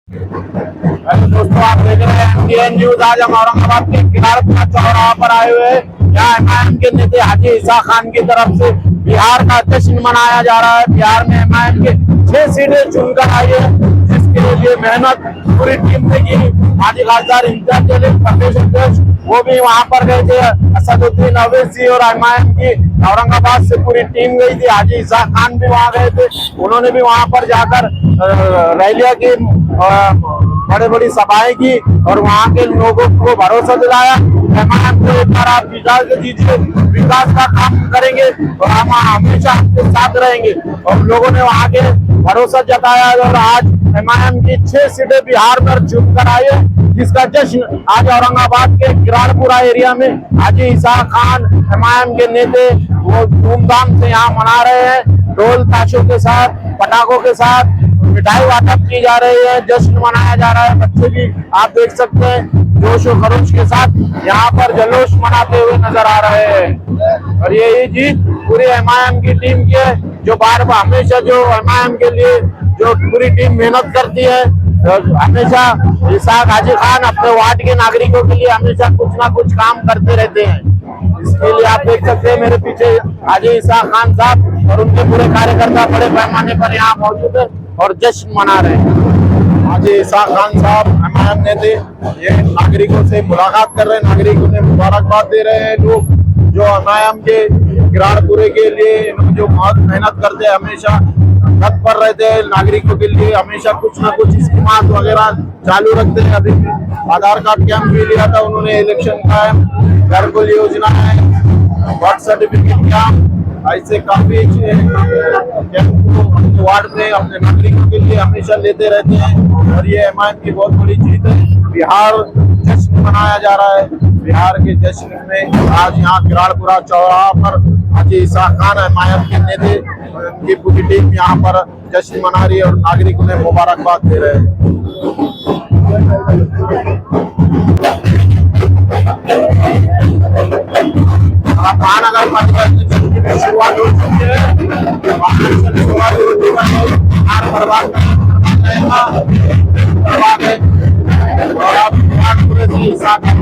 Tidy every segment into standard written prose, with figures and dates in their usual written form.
दोस्तों, आप देख रहे हैं एमटीएन न्यूज। आज हम औरंगाबाद के किनारपुरा चौराहा पर आए हुए हैं। यहाँ एमआईएम के नेता हाजी ईसा खान की तरफ से बिहार का जश्न मनाया जा रहा है। बिहार में एमआईएम के 6 सीटें चुनकर आई है, जिसके लिए मेहनत पूरी टीम ने की। माजी खासदार इंचार्ज प्रदेश अध्यक्ष वो भी वहाँ पर गए थे। असदुद्दीन अवैसी और एमआईएम की औरंगाबाद से पूरी टीम गई थी। हाजी ईसा खान भी वहाँ गए थे। उन्होंने भी वहाँ पर जाकर रैलियां की, बड़ी बड़ी सभाएं की और वहाँ के लोगों को भरोसा दिलाया। एमआईएम को एक बार आप विकास दीजिए, विकास का काम करेंगे और हम हमेशा आपके साथ रहेंगे। और लोगों ने वहाँ के भरोसा जताया और आज एमआईएम की 6 सीटें बिहार में चुनकर आई है, जिसका जश्न आज औरंगाबाद के किराड़पुरा एरिया में हाजी ईसा खान एमआईएम के नेता वो धूमधाम से यहाँ मना रहे हैं। ढोल ताशों के साथ, पटाखों के साथ मिठाई वाटप की जा रही है, जश्न मनाया जा रहा है। बच्चे भी आप देख सकते हैं जोश और खरोश के साथ यहाँ पर जल्लोश मनाते हुए नजर आ रहे हैं। और ये जीत पूरी एमआईएम की टीम की है, जो बार बार हमेशा जो एमआईएम के लिए जो पूरी टीम मेहनत करती है। हमेशा ईसा हाजी खान अपने वार्ड के नागरिकों के लिए हमेशा कुछ ना कुछ काम करते रहते हैं। इसके लिए आप देख सकते हैं मेरे पीछे हाजी ईसा खान साहब और उनके पूरे कार्यकर्ता बड़े पैमाने पर यहाँ मौजूद है और जश्न मना रहे हैं। हाजी ईसा खान साहब एमआईएम नेता ये नागरिकों से मुलाकात कर रहे हैं, नागरिकों ने मुबारकबाद दे रहे हैं। लोग जो एमआईएम के किराड़पुरे के लिए जो बहुत मेहनत करते हैं, हमेशा तत्पर रहते हैं नागरिकों के लिए, हमेशा कुछ ना कुछ स्कीमात वगैरह चालू रखते हैं। अभी आधार कार्ड कैंप भी लिया था उन्होंने, इलेक्शन का घर को योजना है, बर्थ सर्टिफिकेट कैंप, ऐसे काफी वार्ड में अपने नागरिकों के लिए हमेशा लेते रहते हैं। और ये एमआईएम की बहुत बड़ी जीत है। बिहार जश्न मनाया जा रहा है। बिहार के जश्न में आज यहाँ किराड़पुरा चौराहा पर हाजी ईसा खान एमआईएम के नेता की पूरी टीम यहाँ पर जश्न मना रही है और नागरिकों ने मुबारकबाद दे रहे हैं। महानगर पालिका की शुरुआत हो चुकी है। और आप पूरे से ईसा खान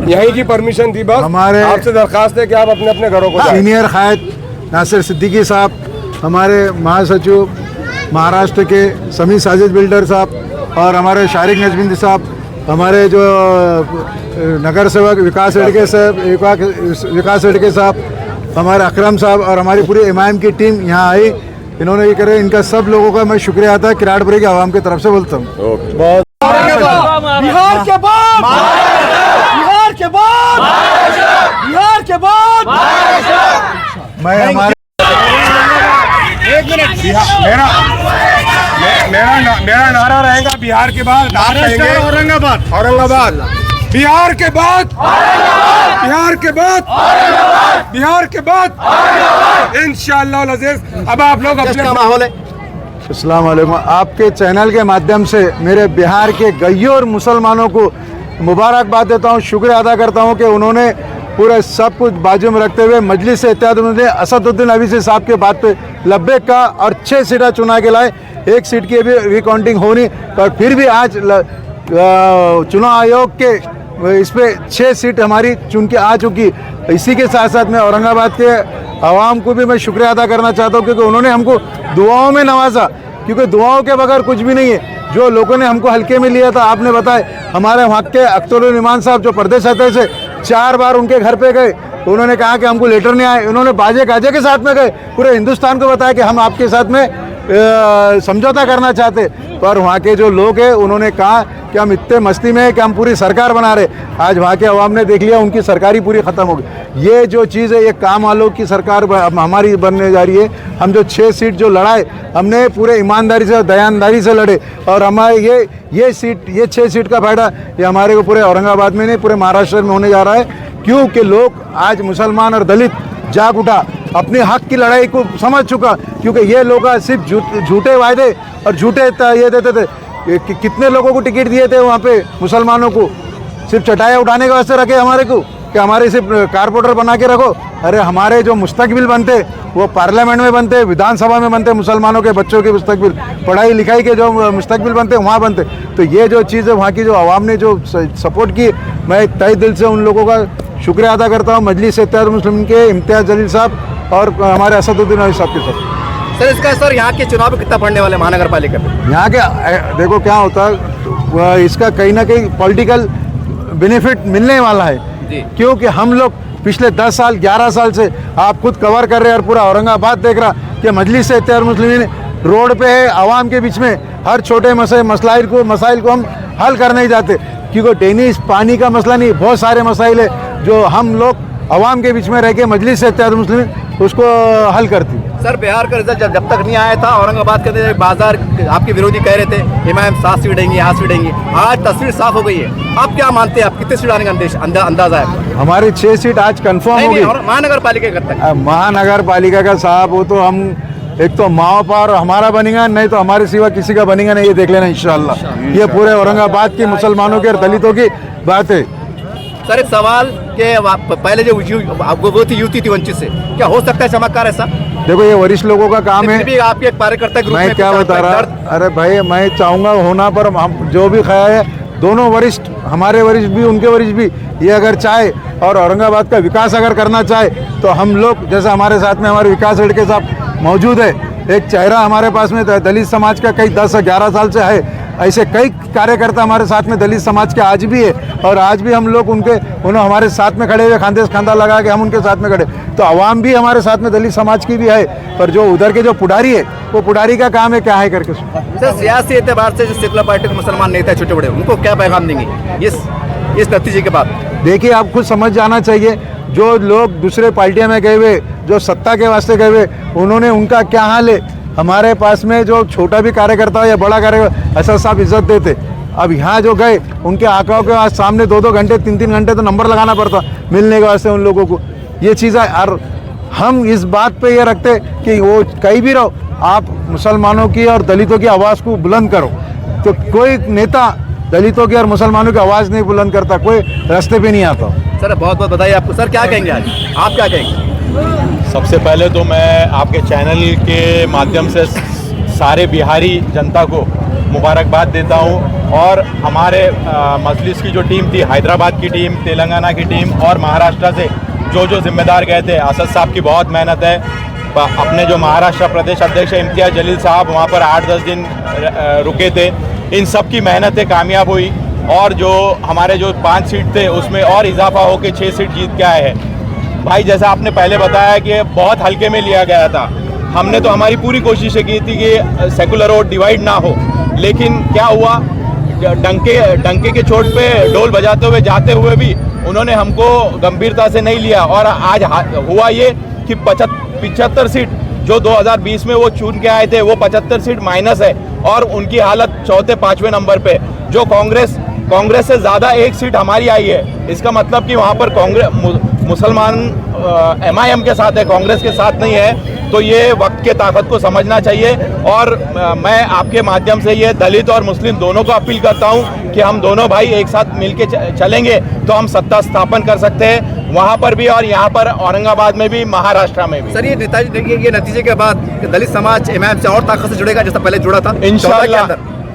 यहीं की परमिशन थी। बस हमारे आपसे दरखास्त है कि आप अपने अपने घरों को सीनियर कायद नासिर सिद्दीकी साहब, हमारे महासचिव महाराष्ट्र के समी साजिद बिल्डर साहब और हमारे शारिक नजमिंदी साहब, हमारे जो नगर सेवक विकास लड़के साहब, हमारे अकरम साहब और हमारी पूरी एमआईएम की टीम यहाँ आई। इन्होंने ये करे, इनका सब लोगों का मैं शुक्रिया अदा किराड़पुरे की आवाम की तरफ से बोलता हूँ। बहुत बिहार के बाद मैं हमारे मेरा नारा रहेगा बिहार के बाद औरंगाबाद, बिहार के बाद बिहार के बाद बिहार के बाद इंशाअल्लाह अज़ीज़। अब आप लोग अपने माहौल है। अस्सलाम वालेकुम। आपके चैनल के माध्यम से मेरे बिहार के गैयोर मुसलमानों को मुबारकबाद देता हूँ, शुक्रिया अदा करता हूँ कि उन्होंने पूरे सब कुछ बाजू में रखते हुए मजलिस से इत्तेहाद ने असदुद्दीन अवीसी साहब के बात पे लब्बैक का और 6 सीटें चुना के लाए। 1 सीट की भी रिकाउंटिंग होनी, पर फिर भी आज चुनाव आयोग के इस पे 6 सीट हमारी चुन के आ चुकी। इसी के साथ साथ मैं औरंगाबाद के आवाम को भी मैं शुक्रिया अदा करना चाहता हूँ, क्योंकि उन्होंने हमको दुआओं में नवाजा, क्योंकि दुआओं के बगैर कुछ भी नहीं है। जो लोगों ने हमको हल्के में लिया था, आपने बताया हमारे वहाँ के अख्तरुल ईमान साहब जो प्रदेश अध्यक्ष है, 4 बार उनके घर पे गए, तो उन्होंने कहा कि हमको लेटर नहीं आए। उन्होंने बाजे गाजे के साथ में गए, पूरे हिंदुस्तान को बताया कि हम आपके साथ में समझौता करना चाहते, पर वहाँ के जो लोग हैं उन्होंने कहा कि हम इतने मस्ती में हैं कि हम पूरी सरकार बना रहे। आज वहाँ के अवाम ने देख लिया, उनकी सरकार ही पूरी ख़त्म हो गई। ये जो चीज़ है, ये काम वालों की सरकार हमारी बनने जा रही है। हम जो 6 सीट जो लड़ाए, हमने पूरे ईमानदारी से और दयानदारी से लड़े, और हमारे ये 6 सीट का फायदा ये हमारे को पूरे औरंगाबाद में नहीं, पूरे महाराष्ट्र में होने जा रहा है। क्योंकि लोग आज मुसलमान और दलित जाग उठा, अपने हक की लड़ाई को समझ चुका, क्योंकि ये लोग सिर्फ झूठे वायदे और झूठे ये देते थे। कितने लोगों को टिकट दिए थे वहाँ पे मुसलमानों को, सिर्फ चटाइयाँ उठाने के वास्ते रखे हमारे को, कि हमारे सिर्फ कारपोरेटर बना के रखो। अरे हमारे जो मुस्तकबिल बनते वो पार्लियामेंट में बनते, विधानसभा में बनते, मुसलमानों के बच्चों के मुस्तकबिल, पढ़ाई लिखाई के जो मुस्तकबिल बनते वहाँ बनते। तो ये जो चीज़ है, वहाँ की जो आवाम ने जो सपोर्ट की, मैं तहे दिल से उन लोगों का शुक्रिया अदा करता हूँ। मजलिस इत्तेहाद मुस्लिमीन के इम्तियाज़ जलील साहब और हमारे असदुद्दीन अवीसी साहब के साथ। सर इसका सर यहाँ के चुनाव कितना पड़ने वाले महानगर पालिका पे? यहाँ के देखो क्या होता है, इसका कहीं ना कहीं पॉलिटिकल बेनिफिट मिलने वाला है, क्योंकि हम लोग पिछले 10 साल 11 साल से आप खुद कवर कर रहे हैं और पूरा औरंगाबाद देख रहा कि मजलिस इत्तेहाद मुस्लिमीन रोड पे है, आवाम के बीच में हर छोटे मसाइल को हम हल करने ही जाते, क्योंकि टेनिस पानी का मसला नहीं, बहुत सारे मसाइल है जो हम लोग आवाम के बीच में रह के मजलिस इत्तेहाद मुस्लिमीन उसको हल करती। सर बिहार का रिजल्ट जब तक नहीं आया था, औरंगाबाद के बाजार आपके विरोधी कह रहे थे इमाम 7 सीट देंगे, 8 सीट देंगे, आज तस्वीर साफ हो गई है। आप क्या मानते हैं, आप कितने सीट आने का अंदाजा है? हमारी 6 सीट आज कंफर्म हो गई। महानगर पालिका कब तक? महानगर पालिका का साहब वो तो हम एक तो माओ पर हमारा बनेगा, नहीं तो हमारे सिवा किसी का बनेगा नहीं, ये देख लेना इंशाल्लाह। ये पूरे औरंगाबाद के मुसलमानों के और दलितों की बात है। सर एक सवाल के पहले जो वो थी युति थी वंचित से, क्या हो सकता है चमत्कार ऐसा? देखो ये वरिष्ठ लोगों का काम है, आपके एक कार्यकर्ता ग्रुप मैं क्या बता रहा, अरे भाई मैं चाहूँगा होना, पर हम जो भी ख्याल है दोनों वरिष्ठ, हमारे वरिष्ठ भी उनके वरिष्ठ भी, ये अगर चाहे और औरंगाबाद का विकास अगर करना चाहे तो हम लोग, जैसे हमारे साथ में हमारे विकास रेड्डी साहब मौजूद है, एक चेहरा हमारे पास में दलित समाज का कई 10 से 11 साल से है, ऐसे कई कार्यकर्ता हमारे साथ में दलित समाज के आज भी है, और आज भी हम लोग उन्होंने हमारे साथ में खड़े हुए, खांधे से खांधा लगा के हम उनके साथ में खड़े। तो आवाम भी हमारे साथ में दलित समाज की भी है, पर जो उधर के जो पुडारी है वो पुडारी का काम है क्या है करके। सर सियासी एतबार से जो सेकुलर पार्टी के मुसलमान नेता छोटे बड़े, उनको क्या पैगाम देंगे इस नतीजे के बाद? देखिए आप खुद समझ जाना चाहिए, जो लोग दूसरे पार्टियों में गए हुए, जो सत्ता के वास्ते गए हुए, उन्होंने उनका क्या हाल है। हमारे पास में जो छोटा भी कार्यकर्ता या बड़ा कार्यकर्ता असद साहब इज्जत देते, अब यहाँ जो गए उनके आंकड़ों के आज सामने 2-2 घंटे 3-3 घंटे तो नंबर लगाना पड़ता मिलने के वास्ते उन लोगों को। ये चीज़ है, और हम इस बात पे ये रखते कि वो कहीं भी रहो, आप मुसलमानों की और दलितों की आवाज़ को बुलंद करो। तो कोई नेता दलितों की और मुसलमानों की आवाज़ नहीं बुलंद करता, कोई रास्ते पे नहीं आता। सर बहुत बहुत बधाई आपको। सर क्या कहेंगे आज, आप क्या कहेंगे? सबसे पहले तो मैं आपके चैनल के माध्यम से सारे बिहारी जनता को मुबारकबाद देता हूं, और हमारे मजलिस की जो टीम थी, हैदराबाद की टीम, तेलंगाना की टीम और महाराष्ट्र से जो जिम्मेदार गए थे, असद साहब की बहुत मेहनत है। अपने जो महाराष्ट्र प्रदेश अध्यक्ष इम्तियाज़ जलील साहब वहां पर 8-10 दिन रुके थे, इन सब की मेहनतें कामयाब हुई, और जो हमारे जो 5 सीट थे उसमें और इजाफा होकर 6 सीट जीत के आए हैं। भाई जैसा आपने पहले बताया कि बहुत हल्के में लिया गया था, हमने तो हमारी पूरी कोशिशें की थी कि सेकुलर वोट डिवाइड ना हो, लेकिन क्या हुआ, डंके के चोट पे ढोल बजाते हुए जाते हुए भी उन्होंने हमको गंभीरता से नहीं लिया, और आज हुआ ये कि 75 सीट जो 2020 में वो चुन के आए थे, वो 75 सीट माइनस है, और उनकी हालत 4-5वें नंबर पे। जो कांग्रेस कांग्रेस से ज़्यादा एक सीट हमारी आई है, इसका मतलब कि वहाँ पर कांग्रेस मुसलमान MIM के साथ है, कांग्रेस के साथ नहीं है। तो ये वक्त के ताकत को समझना चाहिए। और मैं आपके माध्यम से ये दलित और मुस्लिम दोनों को अपील करता हूँ कि हम दोनों भाई एक साथ मिलके चलेंगे तो हम सत्ता स्थापन कर सकते हैं, वहाँ पर भी और यहाँ पर औरंगाबाद में भी, महाराष्ट्र में भी। सर ये नतीजे के बाद दलित समाज MIM से और ताकत से जुड़ेगा जैसा पहले जुड़ा था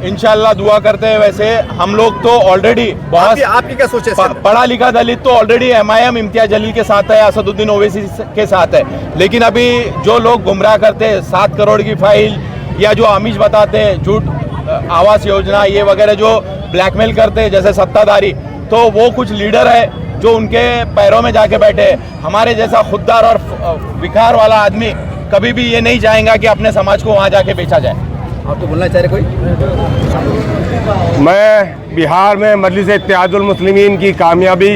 इंशाल्लाह दुआ करते हैं। वैसे हम लोग तो ऑलरेडी बहुत, आपकी क्या सोच है? पढ़ा लिखा दलित तो ऑलरेडी MIM इम्तियाज जलील के साथ है, असदुद्दीन ओवैसी के साथ है। लेकिन अभी जो लोग गुमराह करते हैं 7 करोड़ की फाइल, या जो आमिष बताते हैं झूठ आवास योजना ये वगैरह जो ब्लैकमेल करते हैं जैसे सत्ताधारी, तो वो कुछ लीडर है जो उनके पैरों में जाके बैठे हैं। हमारे जैसा खुददार और विकार वाला आदमी कभी भी ये नहीं चाहेगा कि अपने समाज को वहाँ जाके बेचा जाए। आपको बोलना चाह रहे कोई? मैं बिहार में मजलिस इत्तेहादुल मुस्लिमीन की कामयाबी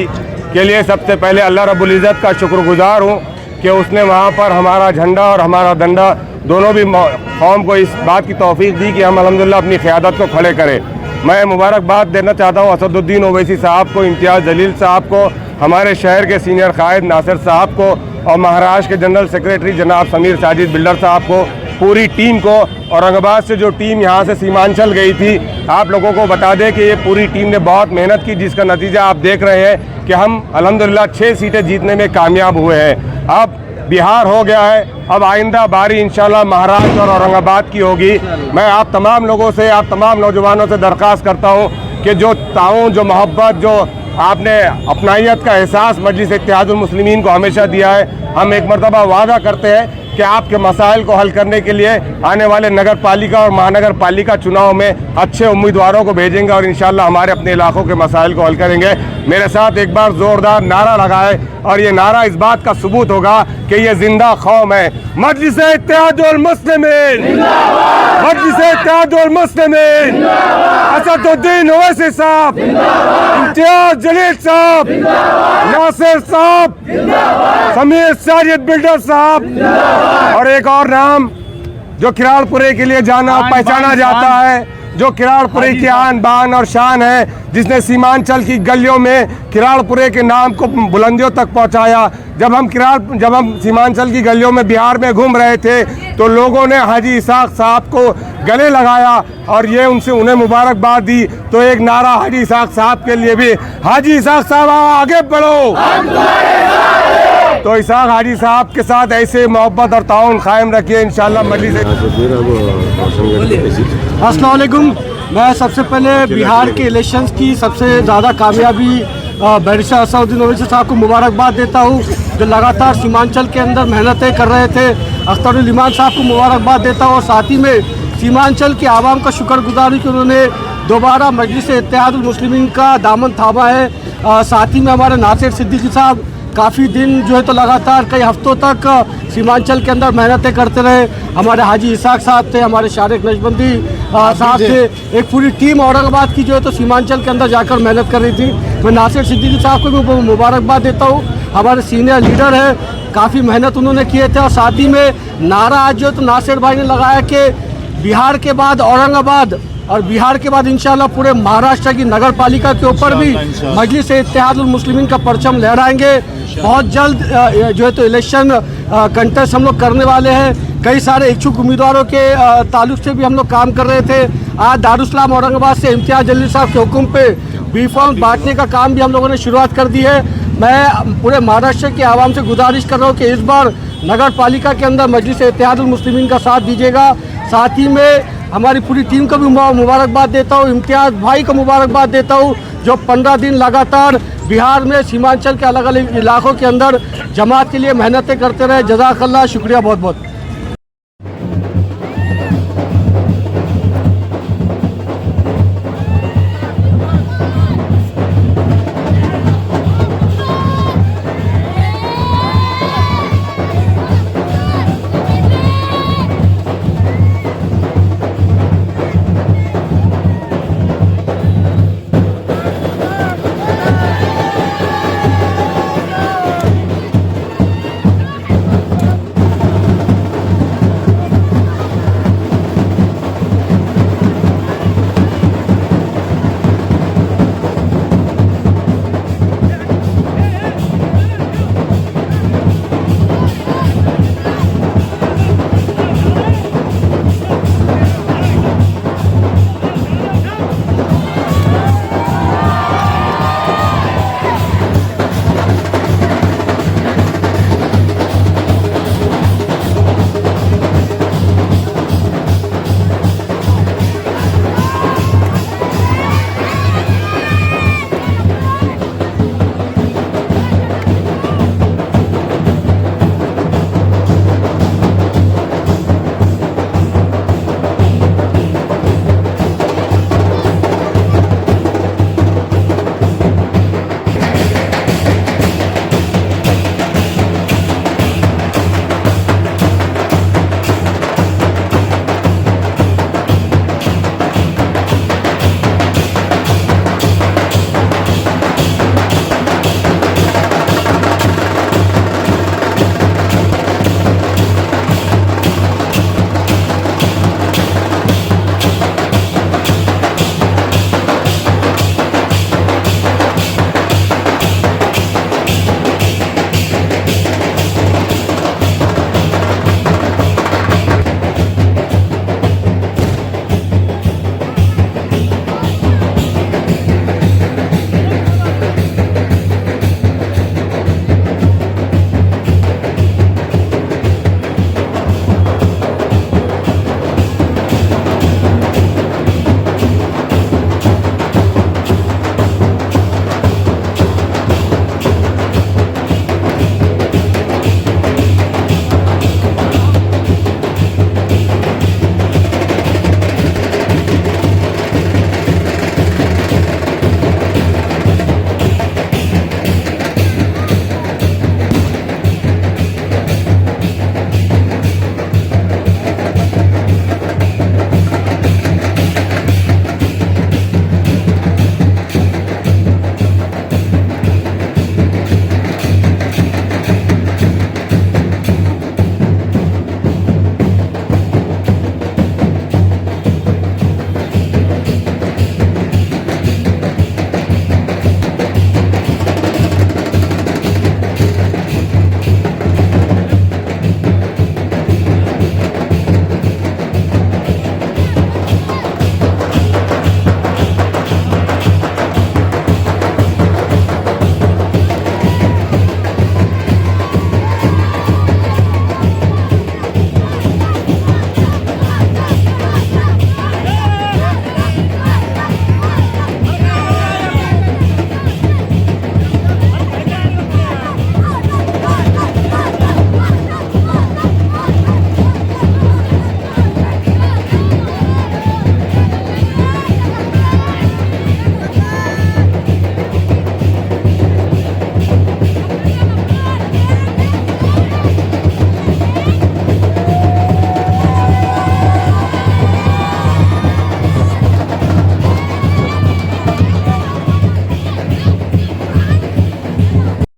के लिए सबसे पहले अल्लाह रब्बुल इज़्ज़त का शुक्रगुजार हूँ कि उसने वहाँ पर हमारा झंडा और हमारा डंडा दोनों भी कौम को इस बात की तौफीक दी कि हम अल्हम्दुलिल्लाह अपनी क़यादत को खड़े करें। मैं मुबारकबाद देना चाहता हूँ असदुद्दीन ओवैसी साहब को, इम्तियाज़ जलील साहब को, हमारे शहर के सीनियर कायद नासिर साहब को और महाराष्ट्र के जनरल सेक्रेटरी जनाब समीर साजिद बिल्डर साहब को, पूरी टीम को। औरंगाबाद से जो टीम यहाँ से सीमांचल गई थी, आप लोगों को बता दें कि ये पूरी टीम ने बहुत मेहनत की, जिसका नतीजा आप देख रहे हैं कि हम अल्हम्दुलिल्लाह 6 सीटें जीतने में कामयाब हुए हैं। अब बिहार हो गया है, अब आइंदा बारी इंशाल्लाह महाराष्ट्र और औरंगाबाद की होगी। मैं आप तमाम लोगों से, आप तमाम नौजवानों से दरख्वास्त करता हूँ कि जो ताउन, जो मोहब्बत, जो आपने अपनाइयत का एहसास मजलिस इत्तेहादुल मुस्लिमीन को हमेशा दिया है, हम एक मरतबा वादा करते हैं कि आपके मसाइल को हल करने के लिए आने वाले नगर पालिका और महानगर पालिका चुनाव में अच्छे उम्मीदवारों को भेजेंगे और इंशाल्लाह हमारे अपने इलाकों के मसाइल को हल करेंगे। मेरे साथ एक बार ज़ोरदार नारा लगाए, और ये नारा इस बात का सबूत होगा कि ये जिंदा कौम है। मजलिस इत्तेहादुल मुस्लिमीन, मजलिस इत्तेहादुल मुस्लिमीन, असदुद्दीन ओवैसी साहब, इम्तियाज जलील साहब, नासिर साहब, समीर साजिद बिल्डर साहब, और एक और नाम जो किराड़पुरे के लिए जाना पहचाना जाता है, जो किराड़पुरे की आन बान और शान है, जिसने सीमांचल की गलियों में किराड़पुरे के नाम को बुलंदियों तक पहुंचाया। जब हम सीमांचल की गलियों में बिहार में घूम रहे थे तो लोगों ने हाजी इसाक साहब को गले लगाया और ये उन्हें मुबारकबाद दी। तो एक नारा हाजी इसाक साहब के लिए भी, हाजी इसाक साहब आगे बढ़ो। तो इसाक हाजी साहब के साथ ऐसे मोहब्बत और ताउन कायम रखिए इंशाल्लाह। मजलिस अस्सलाम वालेकुम। मैं सबसे पहले बिहार के इलेक्शंस की सबसे ज़्यादा कामयाबी बैरिस्टर असदुद्दीन ओवैसी साहब को मुबारकबाद देता हूँ, जो लगातार सीमांचल के अंदर मेहनतें कर रहे थे। अख्तरुल ईमान साहब को मुबारकबाद देता हूँ, और साथ ही में सीमांचल के आवाम का शुक्रगुजार कि उन्होंने दोबारा मजलिस इत्तेहादुल मुस्लिमीन का दामन थामा है। साथ ही में हमारे नासिर सिद्दीकी साहब काफ़ी दिन जो है तो लगातार कई हफ्तों तक सीमांचल के अंदर मेहनतें करते रहे। हमारे हाजी इसाक साहब थे, हमारे शारिक नजबंदी साहब थे, एक पूरी टीम औरंगाबाद की जो है तो सीमांचल के अंदर जाकर मेहनत कर रही थी। मैं नासिर सिद्दीकी साहब को भी मुबारकबाद देता हूँ, हमारे सीनियर लीडर हैं, काफ़ी मेहनत उन्होंने किए थे। और साथ ही में नारा आज जो है तो नासिर भाई ने लगाया कि बिहार के बाद औरंगाबाद और बिहार के बाद इंशाल्लाह पूरे महाराष्ट्र की नगर पालिका के ऊपर भी मजलिस इत्तेहादुल मुस्लिमीन का परचम लहराएंगे। बहुत जल्द जो है तो इलेक्शन कंटेस्ट हम लोग करने वाले हैं। कई सारे इच्छुक उम्मीदवारों के ताल्लुक से भी हम लोग काम कर रहे थे। आज दारुस्सलाम औरंगाबाद से इम्तियाज जलील साहब के हुक्म पे बी फॉर्म बांटने का काम भी हम लोगों ने शुरुआत कर दी है। मैं पूरे महाराष्ट्र के आवाम से गुजारिश कर रहा हूँ कि इस बार नगर पालिका के अंदर मजलिस इत्तेहादुल मुस्लिमीन का साथ दीजिएगा। साथ ही में हमारी पूरी टीम को भी मुबारकबाद देता हूँ, इम्तियाज भाई को मुबारकबाद देता हूँ, जो 15 दिन लगातार बिहार में सीमांचल के अलग अलग इलाकों के अंदर जमात के लिए मेहनतें करते रहे। जज़ाकल्लाह, शुक्रिया बहुत बहुत।